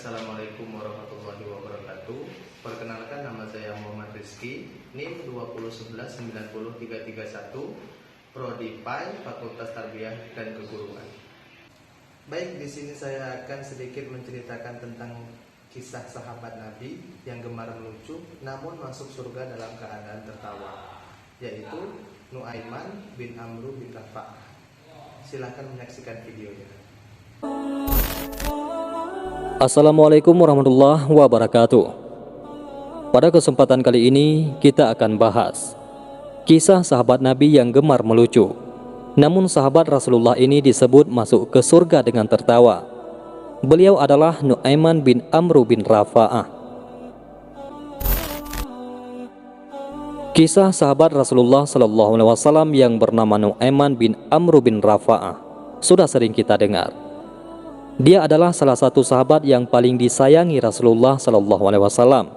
Assalamualaikum warahmatullahi wabarakatuh. Perkenalkan, nama saya Muhammad Rizky, NIM 201990331, Prodi PAI, Fakultas Tarbiyah dan Keguruan. Baik, di sini saya akan sedikit menceritakan tentang kisah sahabat Nabi yang gemar melucu namun masuk surga dalam keadaan tertawa, yaitu Nuaiman bin Amru bin Rafa'ah. Silahkan menyaksikan videonya. Assalamualaikum warahmatullahi wabarakatuh. Pada kesempatan kali ini kita akan bahas kisah sahabat Nabi yang gemar melucu. Namun sahabat Rasulullah ini disebut masuk ke surga dengan tertawa. Beliau adalah Nuaiman bin Amru bin Rafa'ah. Kisah sahabat Rasulullah SAW yang bernama Nuaiman bin Amru bin Rafa'ah sudah sering kita dengar. Dia adalah salah satu sahabat yang paling disayangi Rasulullah SAW.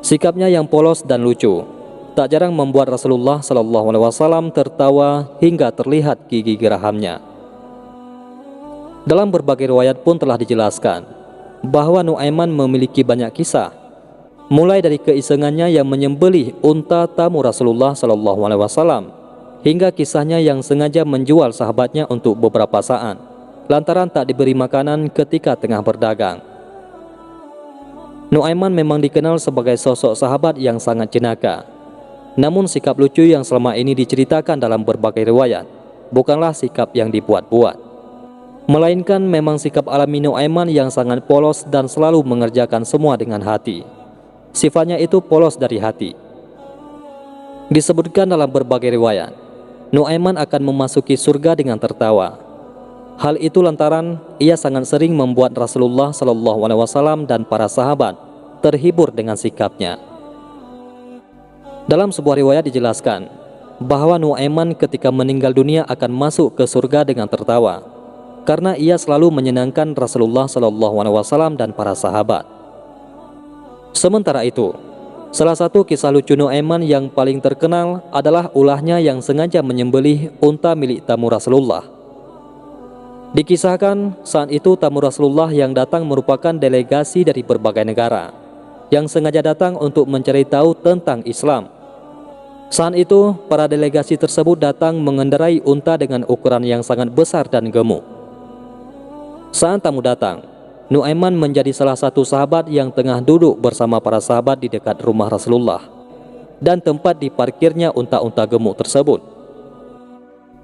Sikapnya yang polos dan lucu tak jarang membuat Rasulullah SAW tertawa hingga terlihat gigi gerahamnya. Dalam berbagai riwayat pun telah dijelaskan bahwa Nuaiman memiliki banyak kisah, mulai dari keisengannya yang menyembelih unta tamu Rasulullah SAW hingga kisahnya yang sengaja menjual sahabatnya untuk beberapa saat lantaran tak diberi makanan ketika tengah berdagang. Nuaiman memang dikenal sebagai sosok sahabat yang sangat jenaka. Namun sikap lucu yang selama ini diceritakan dalam berbagai riwayat bukanlah sikap yang dibuat-buat, melainkan memang sikap alami Nuaiman yang sangat polos dan selalu mengerjakan semua dengan hati. Sifatnya itu polos dari hati. Disebutkan dalam berbagai riwayat, Nuaiman akan memasuki surga dengan tertawa. Hal itu lantaran ia sangat sering membuat Rasulullah SAW dan para sahabat terhibur dengan sikapnya. Dalam sebuah riwayat dijelaskan bahwa Nuaiman ketika meninggal dunia akan masuk ke surga dengan tertawa karena ia selalu menyenangkan Rasulullah SAW dan para sahabat. Sementara itu, salah satu kisah lucu Nuaiman yang paling terkenal adalah ulahnya yang sengaja menyembelih unta milik tamu Rasulullah. Dikisahkan saat itu tamu Rasulullah yang datang merupakan delegasi dari berbagai negara yang sengaja datang untuk mencari tahu tentang Islam. Saat itu para delegasi tersebut datang mengendarai unta dengan ukuran yang sangat besar dan gemuk. Saat tamu datang, Nuaiman menjadi salah satu sahabat yang tengah duduk bersama para sahabat di dekat rumah Rasulullah dan tempat diparkirnya unta-unta gemuk tersebut.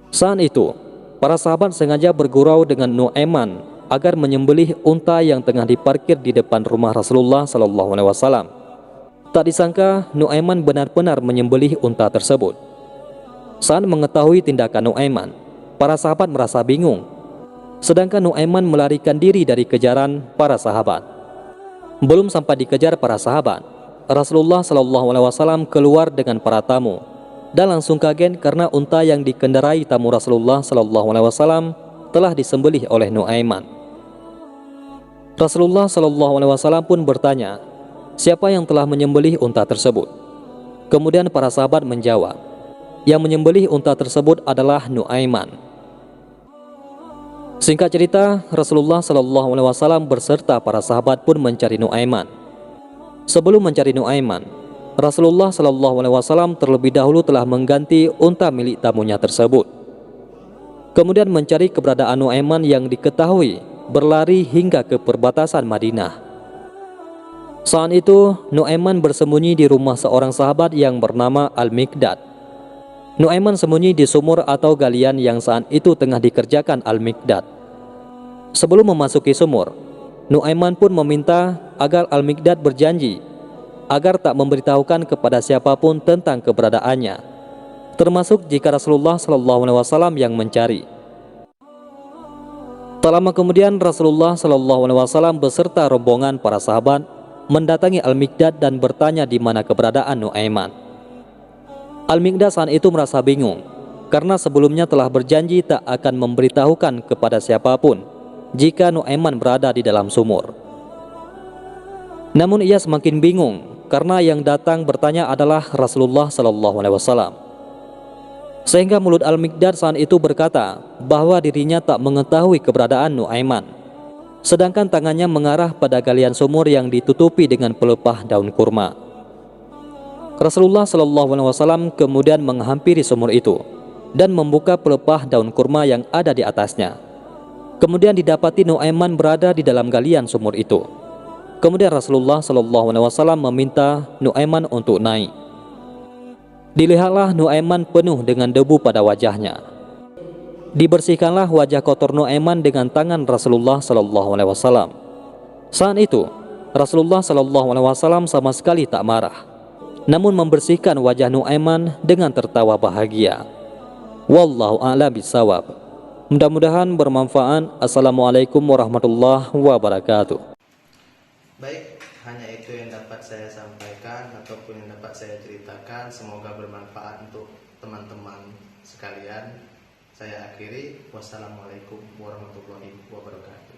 Saat itu para sahabat sengaja bergurau dengan Nuaiman agar menyembelih unta yang tengah diparkir di depan rumah Rasulullah SAW. Tak disangka Nuaiman benar-benar menyembelih unta tersebut. Saat mengetahui tindakan Nuaiman, para sahabat merasa bingung, sedangkan Nuaiman melarikan diri dari kejaran para sahabat. Belum sampai dikejar para sahabat, Rasulullah SAW keluar dengan para tamu dan langsung kaget karena unta yang dikendarai tamu Rasulullah SAW telah disembelih oleh Nuaiman. Rasulullah SAW pun bertanya, siapa yang telah menyembelih unta tersebut? Kemudian para sahabat menjawab, yang menyembelih unta tersebut adalah Nuaiman. Singkat cerita, Rasulullah SAW berserta para sahabat pun mencari Nuaiman. Sebelum mencari Nuaiman, Rasulullah SAW terlebih dahulu telah mengganti unta milik tamunya tersebut. Kemudian mencari keberadaan Nuaiman yang diketahui berlari hingga ke perbatasan Madinah. Saat itu Nuaiman bersembunyi di rumah seorang sahabat yang bernama Al-Miqdad. Nuaiman sembunyi di sumur atau galian yang saat itu tengah dikerjakan Al-Miqdad. Sebelum memasuki sumur, Nuaiman pun meminta agar Al-Miqdad berjanji agar tak memberitahukan kepada siapapun tentang keberadaannya, termasuk jika Rasulullah SAW yang mencari. Tak lama kemudian Rasulullah SAW beserta rombongan para sahabat mendatangi Al-Miqdad dan bertanya di mana keberadaan Nuaiman. Al-Miqdad saat itu merasa bingung karena sebelumnya telah berjanji tak akan memberitahukan kepada siapapun jika Nuaiman berada di dalam sumur. Namun ia semakin bingung karena yang datang bertanya adalah Rasulullah SAW. Sehingga mulut Al-Miqdad saat itu berkata bahwa dirinya tak mengetahui keberadaan Nuaiman. sedangkan tangannya mengarah pada galian sumur yang ditutupi dengan pelepah daun kurma. Rasulullah Shallallahu Alaihi Wasallam kemudian menghampiri sumur itu dan membuka pelepah daun kurma yang ada di atasnya. Kemudian didapati Nu'aiman berada di dalam galian sumur itu. Kemudian Rasulullah Shallallahu Alaihi Wasallam meminta Nu'aiman untuk naik. Dilihatlah Nu'aiman penuh dengan debu pada wajahnya. Dibersihkanlah wajah kotor Nu'aiman dengan tangan Rasulullah Shallallahu Alaihi Wasallam. Saat itu Rasulullah Shallallahu Alaihi Wasallam sama sekali tak marah, namun membersihkan wajah Nu'aiman dengan tertawa bahagia. Wallahu a'lam bishawab. Mudah-mudahan bermanfaat. Assalamualaikum warahmatullahi wabarakatuh. Baik, hanya itu yang dapat saya sampaikan ataupun yang dapat saya ceritakan. Semoga bermanfaat untuk teman-teman sekalian. Saya akhiri. Wassalamualaikum warahmatullahi wabarakatuh.